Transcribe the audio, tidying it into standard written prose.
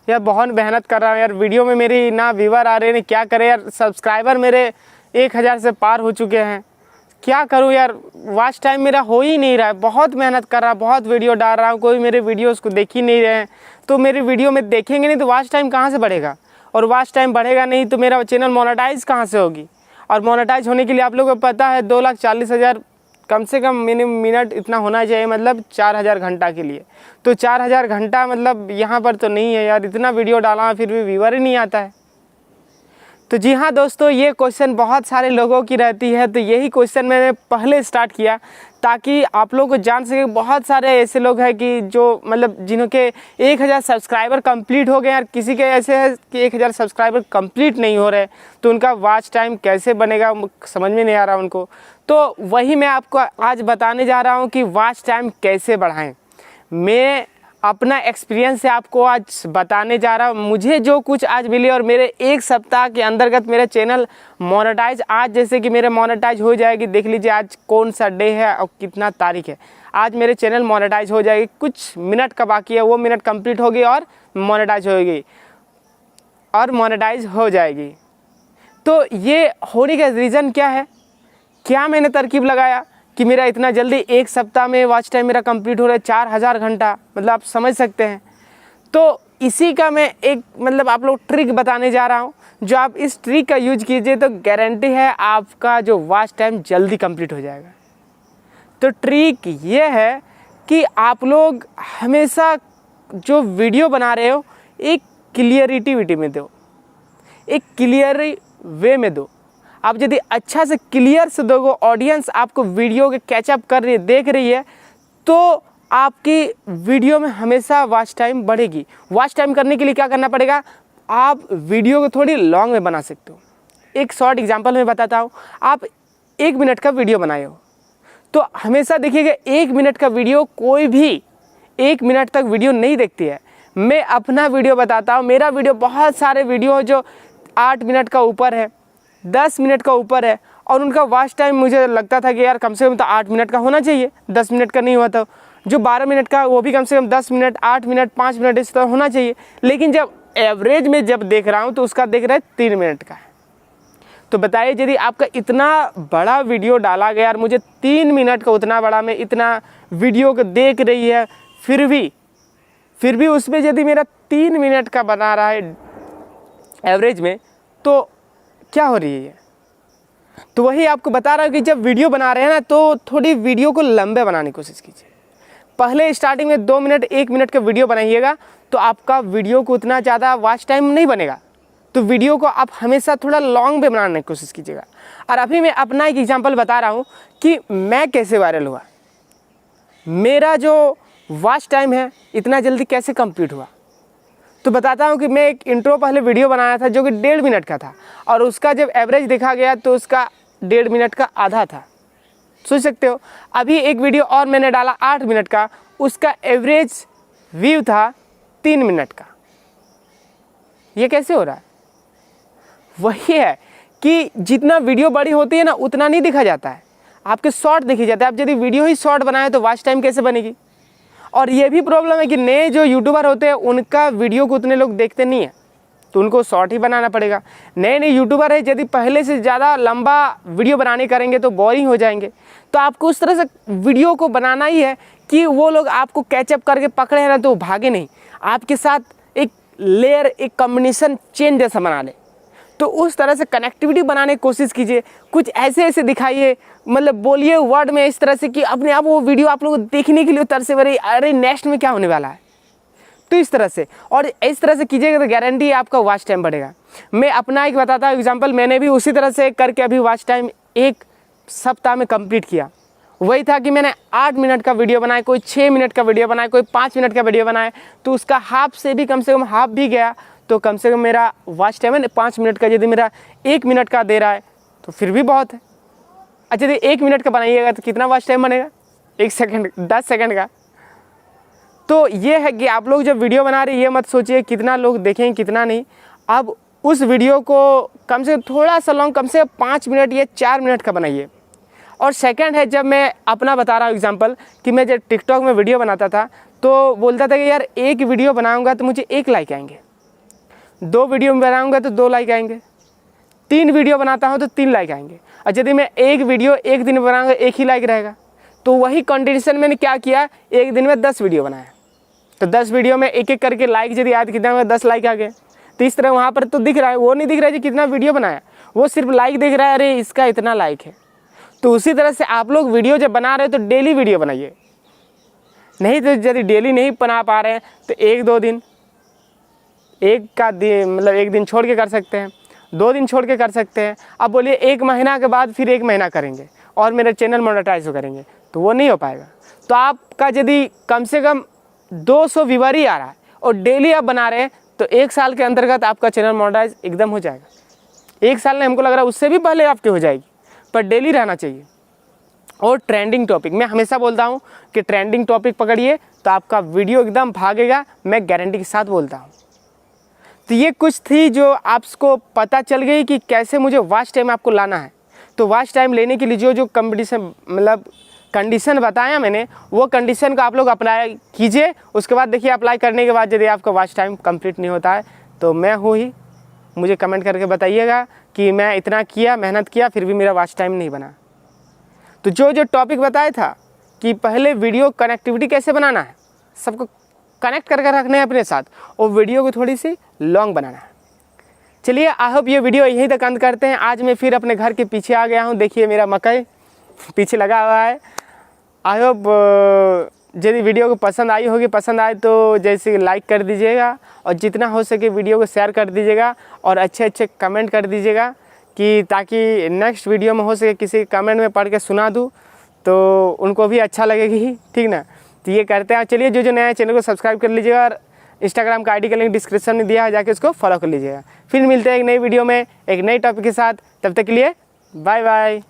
यार बहुत मेहनत कर रहा हूँ यार, वीडियो में मेरी ना व्यूवर आ रहे हैं, क्या करें यार, सब्सक्राइबर मेरे 1000 से पार हो चुके हैं, क्या करूँ यार, वॉच टाइम मेरा हो ही नहीं रहा है। बहुत मेहनत कर रहा, बहुत वीडियो डाल रहा हूँ, कोई मेरे वीडियोस को देख ही नहीं रहे हैं। तो मेरी वीडियो में देखेंगे नहीं तो वॉच टाइम कहाँ से बढ़ेगा, और वॉच टाइम बढ़ेगा नहीं तो मेरा चैनल मोनेटाइज कहाँ से होगी। और मोनेटाइज होने के लिए आप लोगों को पता है 2,40,000 कम से कम मिनट इतना होना चाहिए, मतलब 4,000 घंटा के लिए। तो 4,000 घंटा मतलब यहाँ पर तो नहीं है यार, इतना वीडियो डाला फिर भी व्यूअर ही नहीं आता है। तो जी हाँ दोस्तों, ये क्वेश्चन बहुत सारे लोगों की रहती है, तो यही क्वेश्चन मैंने पहले स्टार्ट किया ताकि आप लोग को जान सके। बहुत सारे ऐसे लोग हैं कि जो मतलब जिन्हों के 1,000 सब्सक्राइबर कंप्लीट हो गए यार, किसी के ऐसे है कि 1,000 सब्सक्राइबर कंप्लीट नहीं हो रहे, तो उनका वॉच टाइम कैसे बनेगा समझ में नहीं आ रहा उनको। तो वही मैं आपको आज बताने जा रहा हूँ कि वॉच टाइम कैसे बढ़ाएं। मैं अपना एक्सपीरियंस से आपको आज बताने जा रहा हूँ, मुझे जो कुछ आज मिले, और मेरे 1 सप्ताह के अंतर्गत मेरा चैनल मोनेटाइज, आज जैसे कि मेरे मोनेटाइज हो जाएगी, देख लीजिए आज कौन सा डे है और कितना तारीख है। आज मेरे चैनल मोनेटाइज हो जाएगी, कुछ मिनट का बाकी है, वो मिनट कंप्लीट होगी और मोनेटाइज होगी और मोनेटाइज हो जाएगी। तो ये होने का रीज़न क्या है, क्या मैंने तरकीब लगाया कि मेरा इतना जल्दी 1 सप्ताह में वॉच टाइम मेरा कंप्लीट हो रहा है 4,000 घंटा, मतलब आप समझ सकते हैं। तो इसी का मैं एक मतलब आप लोग ट्रिक बताने जा रहा हूँ, जो आप इस ट्रिक का यूज कीजिए तो गारंटी है आपका जो वॉच टाइम जल्दी कंप्लीट हो जाएगा। तो ट्रिक ये है कि आप लोग हमेशा जो वीडियो बना रहे हो एक क्लियरिटी में दो, एक क्लियर वे में दो। आप यदि अच्छा से क्लियर से दोगे, ऑडियंस आपको वीडियो के कैचअप कर रही है, देख रही है, तो आपकी वीडियो में हमेशा वॉच टाइम बढ़ेगी। वॉच टाइम करने के लिए क्या करना पड़ेगा, आप वीडियो को थोड़ी लॉन्ग में बना सकते हो। एक शॉर्ट एग्जांपल मैं बताता हूँ। आप 1 मिनट का वीडियो बनाए हो तो हमेशा देखिएगा 1 मिनट का वीडियो कोई भी 1 मिनट तक वीडियो नहीं देखती है। मैं अपना वीडियो बताता हूँ, मेरा वीडियो बहुत सारे वीडियो जो 8 मिनट का ऊपर है, 10 मिनट का ऊपर है, और उनका वॉच टाइम मुझे लगता था कि यार कम से कम तो 8 मिनट का होना चाहिए, 10 मिनट का नहीं हुआ। तो जो 12 मिनट का वो भी कम से कम 10 मिनट, 8 मिनट, 5 मिनट इस तरह होना चाहिए। लेकिन जब एवरेज में जब देख रहा हूँ तो उसका देख रहा है 3 मिनट का है। तो बताइए यदि आपका इतना बड़ा वीडियो डाला गया और मुझे 3 मिनट का उतना बड़ा मैं इतना वीडियो को देख रही है, फिर भी उसमें यदि मेरा 3 मिनट का बना रहा है एवरेज में, तो क्या हो रही है। तो वही आपको बता रहा हूँ कि जब वीडियो बना रहे हैं ना, तो थोड़ी वीडियो को लंबे बनाने की कोशिश कीजिए। पहले स्टार्टिंग में 2 मिनट 1 मिनट का वीडियो बनाइएगा तो आपका वीडियो को उतना ज़्यादा वॉच टाइम नहीं बनेगा। तो वीडियो को आप हमेशा थोड़ा लॉन्ग में बनाने की कोशिश कीजिएगा। और अभी मैं अपना एक एग्जांपल बता रहा हूँ कि मैं कैसे वायरल हुआ, मेरा जो वॉच टाइम है इतना जल्दी कैसे कंप्लीट हुआ। तो बताता हूँ कि मैं एक इंट्रो पहले वीडियो बनाया था जो कि 1.5 मिनट का था, और उसका जब एवरेज देखा गया तो उसका 1.5 मिनट का आधा था। सोच सकते हो। अभी एक वीडियो और मैंने डाला 8 मिनट का, उसका एवरेज व्यू था 3 मिनट का। ये कैसे हो रहा है। वही है कि जितना वीडियो बड़ी होती है ना उतना नहीं दिखा जाता है, आपके शॉर्ट देखी जाता है। आप यदि वीडियो ही शॉर्ट बनाए तो वॉच टाइम कैसे बनेगी। और ये भी प्रॉब्लम है कि नए जो यूट्यूबर होते हैं उनका वीडियो को उतने लोग देखते नहीं हैं, तो उनको शॉर्ट ही बनाना पड़ेगा। नए यूट्यूबर है, यदि पहले से ज़्यादा लंबा वीडियो बनाने करेंगे तो बोरिंग हो जाएंगे। तो आपको उस तरह से वीडियो को बनाना ही है कि वो लोग आपको कैचअप करके पकड़े हैं ना तो भागे नहीं, आपके साथ एक लेयर, एक कॉम्बिनेशन चेन जैसा बना ले। तो उस तरह से कनेक्टिविटी बनाने की कोशिश कीजिए। कुछ ऐसे दिखाइए, मतलब बोलिए वर्ड में इस तरह से कि अपने आप वो वीडियो आप लोग देखने के लिए तरसे भरे, अरे नेक्स्ट में क्या होने वाला है। तो इस तरह से और इस तरह से कीजिएगा तो गारंटी है आपका वॉच टाइम बढ़ेगा। मैं अपना एक बताता हूँ एग्जांपल, मैंने भी उसी तरह से करके अभी वॉच टाइम 1 सप्ताह में कंप्लीट किया। वही था कि मैंने 8 मिनट का वीडियो बनाया, कोई 6 मिनट का वीडियो बनाया, कोई 5 मिनट का वीडियो बनाया, तो उसका हाफ से भी कम से कम हाफ भी गया तो कम से कम मेरा वॉच टाइम है 5 मिनट का। यदि मेरा 1 मिनट का दे रहा है तो फिर भी बहुत है। अच्छा यदि 1 मिनट का बनाइएगा तो कितना वॉच टाइम बनेगा, 1 सेकंड, 10 सेकंड का। तो ये है कि आप लोग जब वीडियो बना रहे ये मत सोचिए कितना लोग देखेंगे कितना नहीं। अब उस वीडियो को कम से थोड़ा सा लॉन्ग, कम से 5 मिनट या 4 मिनट का बनाइए। और सेकंड है, जब मैं अपना बता रहा हूँ एग्जांपल कि मैं जब टिकटॉक में वीडियो बनाता था तो बोलता था कि यार एक वीडियो बनाऊंगा तो मुझे 1 लाइक आएंगे, 2 वीडियो बनाऊंगा तो 2 लाइक आएंगे, 3 वीडियो बनाता हूँ तो 3 लाइक आएंगे। और यदि मैं एक वीडियो एक दिन बनाऊंगा 1 ही लाइक रहेगा। तो वही कंडीशन मैंने क्या किया, एक दिन में 10 वीडियो बनाया, तो 10 वीडियो में एक एक करके लाइक यदि याद कितना में 10 लाइक आ गए। तो इस तरह वहाँ पर तो दिख रहा है, वो नहीं दिख रहा है कि कितना वीडियो बनाया, वो सिर्फ लाइक दिख रहा है, अरे इसका इतना लाइक है। तो उसी तरह से आप लोग वीडियो जब बना रहे हो तो डेली वीडियो बनाइए, नहीं तो यदि डेली नहीं बना पा रहे हैं तो 1-2 दिन, मतलब 1 दिन छोड़ के कर सकते हैं, 2 दिन छोड़ के कर सकते हैं। अब बोलिए 1 महीना के बाद फिर 1 महीना करेंगे और मेरा चैनल मोनेटाइज करेंगे, तो वो नहीं हो पाएगा। तो आपका यदि कम से कम 200 व्यूअर ही आ रहा है और डेली आप बना रहे हैं तो 1 साल के अंतर्गत आपका चैनल मोनेटाइज एकदम हो जाएगा। 1 साल में हमको लग रहा है उससे भी पहले आपकी हो जाएगी, पर डेली रहना चाहिए। और ट्रेंडिंग टॉपिक, मैं हमेशा बोलता हूँ कि ट्रेंडिंग टॉपिक पकड़िए तो आपका वीडियो एकदम भागेगा, मैं गारंटी के साथ बोलता हूँ। तो ये कुछ थी जो आपको पता चल गई कि कैसे मुझे वॉच टाइम आपको लाना है। तो वॉच टाइम लेने के लिए जो कंपटीशन मतलब कंडीशन बताया मैंने, वो कंडीशन को आप लोग अप्लाई कीजिए। उसके बाद देखिए अप्लाई करने के बाद यदि आपका वॉच टाइम कंप्लीट नहीं होता है तो मैं हूँ ही, मुझे कमेंट करके बताइएगा कि मैं इतना किया, मेहनत किया, फिर भी मेरा वॉच टाइम नहीं बना। तो जो टॉपिक बताया था कि पहले वीडियो कनेक्टिविटी कैसे बनाना है, सबको कनेक्ट करके रखना है अपने साथ, और वीडियो को थोड़ी सी लॉन्ग बनाना है। चलिए, आई होप ये वीडियो यहीं तक अंत करते हैं। आज मैं फिर अपने घर के पीछे आ गया हूँ, देखिए मेरा मकई पीछे लगा हुआ है। आई होप यदि वीडियो को पसंद आई होगी, पसंद आए तो जैसे लाइक कर दीजिएगा और जितना हो सके वीडियो को शेयर कर दीजिएगा और अच्छे अच्छे कमेंट कर दीजिएगा, कि ताकि नेक्स्ट वीडियो में हो सके किसी कमेंट में पढ़ के सुना दूँ तो उनको भी अच्छा लगेगी, ठीक ना। तो ये करते हैं। चलिए, जो नया चैनल को सब्सक्राइब कर लीजिएगा और इंस्टाग्राम का आईडी का लिंक डिस्क्रिप्शन में दिया है, जाके उसको फॉलो कर लीजिएगा। फिर मिलते हैं एक नई वीडियो में एक नई टॉपिक के साथ, तब तक के लिए बाय बाय।